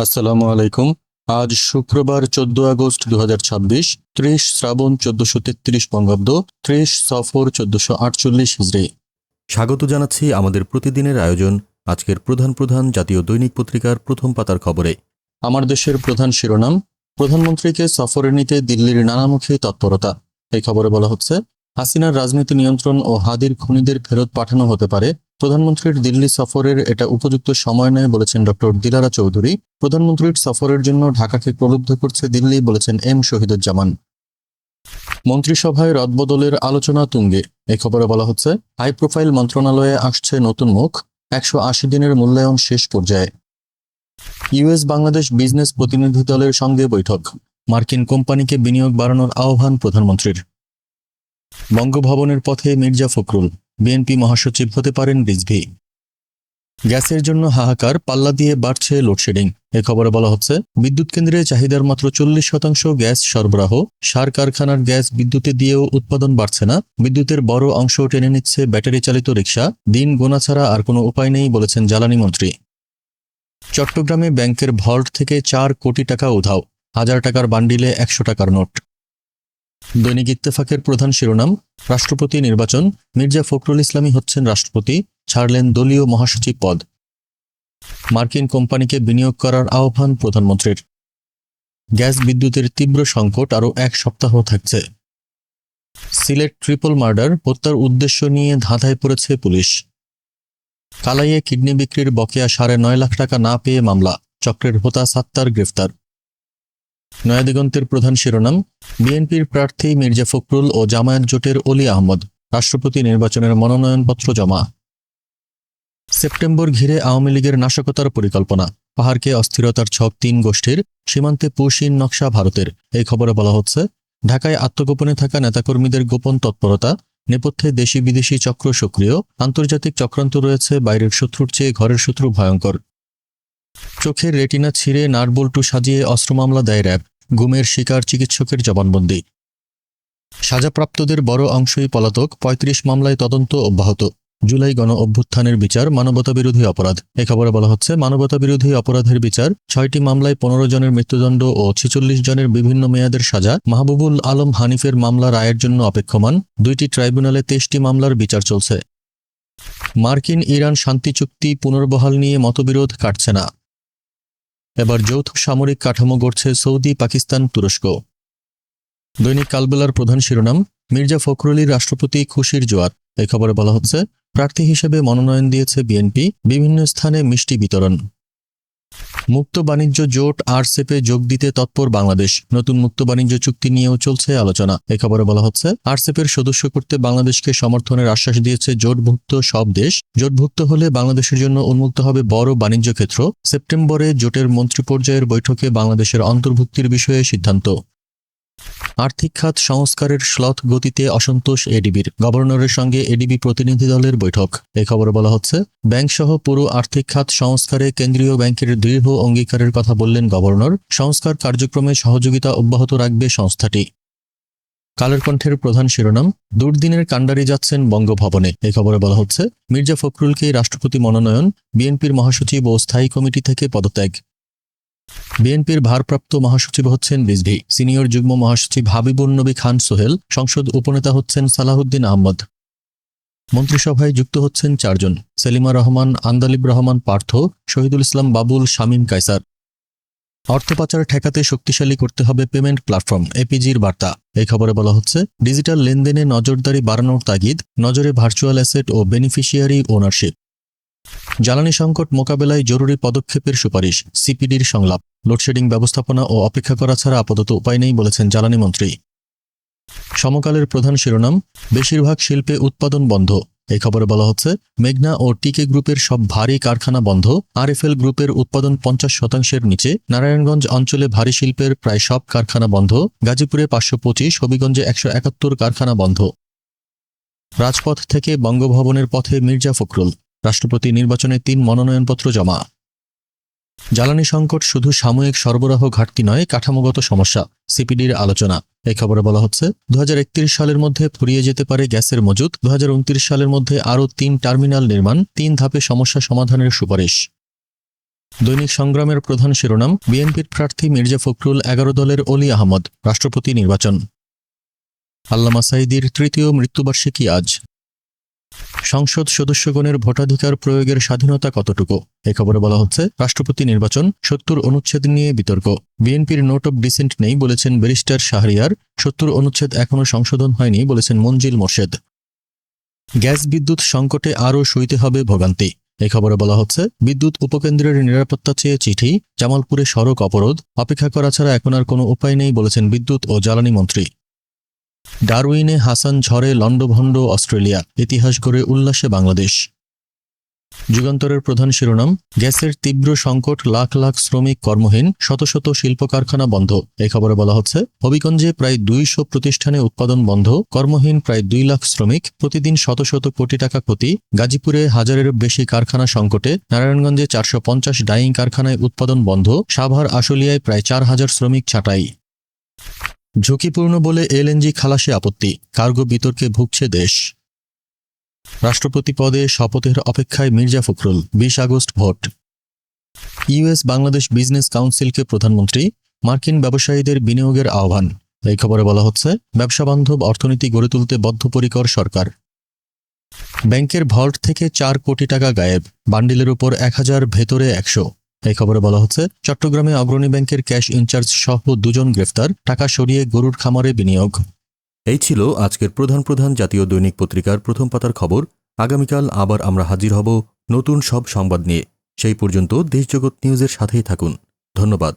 আসসালামু আলাইকুম। আজ শুক্রবার 14 আগস্ট 2026, 30 শ্রাবণ 1433 বঙ্গাব্দ, 30 সফর 1448 হিজরি। স্বাগত জানাচ্ছি আমাদের প্রতিদিনের আয়োজন আজকের প্রধান প্রধান জাতীয় দৈনিক পত্রিকার প্রথম পাতার খবরে। আমার দেশের প্রধান শিরোনাম, প্রধানমন্ত্রীকে সফরে নিতে দিল্লির নানামুখী তৎপরতা। এই খবরে বলা হচ্ছে, হাসিনার রাজনীতি নিয়ন্ত্রণ ও হাদির খুনিদের ফেরত পাঠানো হতে পারে। প্রধানমন্ত্রীর দিল্লি সফরের এটা উপযুক্ত সময় নয় বলেছেন ডক্টর দিলারা চৌধুরী। প্রধানমন্ত্রীর সফরের জন্য ঢাকাকে প্রলুব্ধ করছে দিল্লি, বলেছেন এম শহীদুজ্জামান। মন্ত্রিসভায় রদবদলের আলোচনা তুঙ্গে। এই খবরে বলা হচ্ছে, হাই প্রোফাইল মন্ত্রণালয়ে আসছে নতুন মুখ, 180 দিনের মূল্যায়ন শেষ পর্যায়ে। ইউএস বাংলাদেশ বিজনেস প্রতিনিধি দলের সঙ্গে বৈঠক। মার্কিন কোম্পানিকে বিনিয়োগ বাড়ানোর আহ্বান প্রধানমন্ত্রীর। বঙ্গভবনের পথে মির্জা ফখরুল, বিএনপি মহাসচিব হতে পারেন রিজভী। গ্যাসের জন্য হাহাকার, পাল্লা দিয়ে বাড়ছে লোডশেডিং। এ খবরে বলা হচ্ছে, বিদ্যুৎ কেন্দ্রে চাহিদার মাত্র 40% গ্যাস সরবরাহ। সার কারখানার গ্যাস বিদ্যুতে দিয়েও উৎপাদন বাড়ছে না। বিদ্যুতের বড় অংশ টেনে নিচ্ছে ব্যাটারি চালিত রিকশা। দিন গোনা ছাড়া আর কোনো উপায় নেই, বলেছেন জ্বালানি মন্ত্রী। চট্টগ্রামে ব্যাংকের ভল্ট থেকে 4 কোটি টাকা উধাও, 1000 টাকার বান্ডিলে 100 টাকার নোট। দৈনিক ইত্তেফাকের প্রধান শিরোনাম, রাষ্ট্রপতি নির্বাচন, মির্জা ফখরুল ইসলামই হচ্ছেন রাষ্ট্রপতি, ছাড়লেন দলীয় মহাসচিব পদ। মার্কিন কোম্পানিকে বিনিয়োগ করার আহ্বান প্রধানমন্ত্রীর। গ্যাস বিদ্যুতের তীব্র সংকট আরও 1 সপ্তাহ থাকছে। সিলেট ট্রিপল মার্ডার, হত্যার উদ্দেশ্য নিয়ে ধাঁধায় পড়েছে পুলিশ। কালাইয়ে কিডনি বিক্রির বকেয়া 9.5 লাখ টাকা না পেয়ে মামলা, চক্রের হোতা সাত্তার গ্রেফতার। নয়াদিগন্তের প্রধান শিরোনাম, বিএনপির প্রার্থী মির্জা ফখরুল ও জামায়াত জোটের অলি আহমদ, রাষ্ট্রপতি নির্বাচনের মনোনয়নপত্র জমা। সেপ্টেম্বর ঘিরে আওয়ামী লীগের নাশকতার পরিকল্পনা, পাহাড়কে অস্থিরতার ছক 3 গোষ্ঠীর, সীমান্তে পুশিন নকশা ভারতের। এই খবরে বলা হচ্ছে, ঢাকায় আত্মগোপনে থাকা নেতাকর্মীদের গোপন তৎপরতা, নেপথ্যে দেশি বিদেশি চক্র সক্রিয়, আন্তর্জাতিক চক্রান্ত রয়েছে, বাইরের শত্রুর চেয়ে ঘরের শত্রু ভয়ঙ্কর। চোখের রেটিনা ছিঁড়ে নাটবল্টু সাজিয়ে অস্ত্র মামলা দেয় র্যাব, গুমের শিকার চিকিৎসকের জবানবন্দি। সাজাপ্রাপ্তদের বড় অংশই পলাতক, 35 মামলায় তদন্ত অব্যাহত। জুলাই গণ অভ্যুত্থানের বিচার মানবতাবিরোধী অপরাধ। এ খবরে বলা হচ্ছে, মানবতাবিরোধী অপরাধের বিচার, 6টি মামলায় 15 জনের মৃত্যুদণ্ড ও 46 জনের বিভিন্ন মেয়াদের সাজা। মাহবুবুল আলম হানিফের মামলা রায়ের জন্য অপেক্ষমান। 2টি ট্রাইব্যুনালে 23টি মামলার বিচার চলছে। মার্কিন ইরান শান্তি চুক্তি পুনর্বহাল নিয়ে মতবিরোধ কাটছে না। এবার যৌথ সামরিক কাঠামো গড়ছে সৌদি, পাকিস্তান, তুরস্ক। দৈনিক কালবেলার প্রধান শিরোনাম, মির্জা ফখরুলই রাষ্ট্রপতি, খুশির জোয়ার। এই খবরে বলা হচ্ছে, প্রার্থী হিসেবে মনোনয়ন দিয়েছে বিএনপি, বিভিন্ন স্থানে মিষ্টি বিতরণ। মুক্ত বাণিজ্য জোট আরসেপে যোগ দিতে তৎপর বাংলাদেশ, নতুন মুক্ত বাণিজ্য চুক্তি নিয়েও চলছে আলোচনা। এই খবরে বলা হচ্ছে, আরসেপের সদস্য করতে বাংলাদেশকে সমর্থনের আশ্বাস দিয়েছে জোটভুক্ত সব দেশ। জোটভুক্ত হলে বাংলাদেশের জন্য উন্মুক্ত হবে বড় বাণিজ্য ক্ষেত্র। সেপ্টেম্বরে জোটের মন্ত্রী পর্যায়ের বৈঠকে বাংলাদেশের অন্তর্ভুক্তির বিষয়ে সিদ্ধান্ত। আর্থিক খাত সংস্কারের শ্লথ গতিতে অসন্তোষ এডিবির, গভর্নরের সঙ্গে এডিবি প্রতিনিধি দলের বৈঠক। এই খবরে বলা হচ্ছে, ব্যাংকসহ পুরো আর্থিক খাত সংস্কারে কেন্দ্রীয় ব্যাংকের দৃঢ় অঙ্গীকারের কথা বললেন গভর্নর। সংস্কার কার্যক্রমে সহযোগিতা অব্যাহত রাখবে সংস্থাটি। কালের কণ্ঠের প্রধান শিরোনাম, দুর্দিনের কাণ্ডারি যাচ্ছেন বঙ্গভবনে। এই খবরে বলা হচ্ছে, মির্জা ফখরুলকে রাষ্ট্রপতি মনোনয়ন, বিএনপির মহাসচিব ও স্থায়ী কমিটি থেকে পদত্যাগ। বিএনপির ভারপ্রাপ্ত মহাসচিব হচ্ছেন রিজভী, সিনিয়র যুগ্ম মহাসচিব হাবিবুন নবী খান সোহেল, সংসদ উপনেতা হচ্ছেন সালাহুদ্দিন আহমদ। মন্ত্রিসভায় যুক্ত হচ্ছেন 4 জন, সেলিমা রহমান, আন্দালিব রহমান পার্থ, শহীদুল ইসলাম বাবুল, শামীম কায়সার। অর্থ পাচার ঠেকাতে শক্তিশালী করতে হবে পেমেন্ট প্ল্যাটফর্ম, এপিজির বার্তা। এই খবরে বলা হচ্ছে, ডিজিটাল লেনদেনে নজরদারি বাড়ানোর তাগিদ, নজরে ভার্চুয়াল অ্যাসেট ও বেনিফিশিয়ারি ওনারশিপ। জ্বালানি সংকট মোকাবেলায় জরুরি পদক্ষেপের সুপারিশ, সিপিডির সংলাপ। লোডশেডিং ব্যবস্থাপনা ও অপেক্ষা করা ছাড়া আপাতত উপায় নেই, বলেছেন জ্বালানি মন্ত্রী। সমকালের প্রধান শিরোনাম, বেশিরভাগ শিল্পে উৎপাদন বন্ধ। এই খবরে বলা হচ্ছে, মেঘনা ও টিকে গ্রুপের সব ভারী কারখানা বন্ধ। আরএফএল গ্রুপের উৎপাদন 50%-এর নিচে। নারায়ণগঞ্জ অঞ্চলে ভারী শিল্পের প্রায় সব কারখানা বন্ধ। গাজীপুরে 525, হবিগঞ্জে 171 কারখানা বন্ধ। রাজপথ থেকে বঙ্গভবনের পথে মির্জা ফখরুল, রাষ্ট্রপতি নির্বাচনে 3 মনোনয়নপত্র জমা। জ্বালানি সংকট শুধু সাময়িক সরবরাহ ঘাটতি নয়, কাঠামোগত সমস্যা, সিপিডির আলোচনা। এই খবরে বলা হচ্ছে, 2031 সালের মধ্যে ফুরিয়ে যেতে পারে গ্যাসের মজুত। 2029 সালের মধ্যে আরও 3 টার্মিনাল নির্মাণ, 3 ধাপে সমস্যা সমাধানের সুপারিশ। দৈনিক সংগ্রামের প্রধান শিরোনাম, বিএনপির প্রার্থী মির্জা ফখরুল 11 দলের অলি আহমদ, রাষ্ট্রপতি নির্বাচন। আল্লামা সাঈদীর তৃতীয় মৃত্যুবার্ষিকী আজ। সংসদ সদস্যগণের ভোটাধিকার প্রয়োগের স্বাধীনতা কতটুকু? এই খবরে বলা হচ্ছে, রাষ্ট্রপতি নির্বাচন 70 অনুচ্ছেদ নিয়ে বিতর্ক। বিএনপির নোট অব ডিসেন্ট নেই বলেছেন ব্যারিস্টার শাহরিয়ার। 70 অনুচ্ছেদ এখনও সংশোধন হয়নি বলেছেন মনজিল মোর্শেদ। গ্যাস বিদ্যুৎ সংকটে আরও সইতে হবে ভোগান্তি। এই খবরে বলা হচ্ছে, বিদ্যুৎ উপকেন্দ্রের নিরাপত্তা চেয়ে চিঠি, জামালপুরে সড়ক অবরোধ, অপেক্ষা করা ছাড়া এখন আর কোনো উপায় নেই বলেছেন বিদ্যুৎ ও জ্বালানি মন্ত্রী। ডারউইনে হাসান ঝড়ে লণ্ডভণ্ড অস্ট্রেলিয়া, ইতিহাস গড়ে উল্লাসে বাংলাদেশ। যুগান্তরের প্রধান শিরোনাম, গ্যাসের তীব্র সংকট, লাখ লাখ শ্রমিক কর্মহীন, শত শত শিল্প কারখানা বন্ধ। এই খবরে বলা হচ্ছে, হবিগঞ্জে প্রায় 200 প্রতিষ্ঠানে উৎপাদন বন্ধ, কর্মহীন প্রায় 2 লাখ শ্রমিক, প্রতিদিন শত শত কোটি টাকা ক্ষতি। গাজীপুরে 1000-এর বেশি কারখানা সংকটে, নারায়ণগঞ্জে 450 ডাইং কারখানায় উৎপাদন বন্ধ, সাভার আশুলিয়ায় প্রায় 4000 শ্রমিক ছাঁটাই। ঝুঁকিপূর্ণ বলে এলএনজি খালাসে আপত্তি, কার্গো বিতর্কে ভুগছে দেশ। রাষ্ট্রপতি পদে শপথের অপেক্ষায় মির্জা ফখরুল, 20 আগস্ট ভোট। ইউএস বাংলাদেশ বিজনেস কাউন্সিলকে প্রধানমন্ত্রী, মার্কিন ব্যবসায়ীদের বিনিয়োগের আহ্বান। এই খবরে বলা হচ্ছে, ব্যবসাবান্ধব অর্থনীতি গড়ে তুলতে বদ্ধপরিকর সরকার। ব্যাংকের ভল্ট থেকে 4 কোটি টাকা গায়েব, বান্ডিলের উপর 1000, ভেতরে 100। এই খবরে বলা হচ্ছে, চট্টগ্রামে অগ্রণী ব্যাংকের ক্যাশ ইনচার্জ সহ 2 জন গ্রেফতার, টাকা সরিয়ে গরুর খামারে বিনিয়োগ। এই ছিল আজকের প্রধান প্রধান জাতীয় দৈনিক পত্রিকার প্রথম পাতার খবর। আগামীকাল আবার আমরা হাজির হব নতুন সব সংবাদ নিয়ে। সেই পর্যন্ত দেশজগৎ নিউজের সাথেই থাকুন। ধন্যবাদ।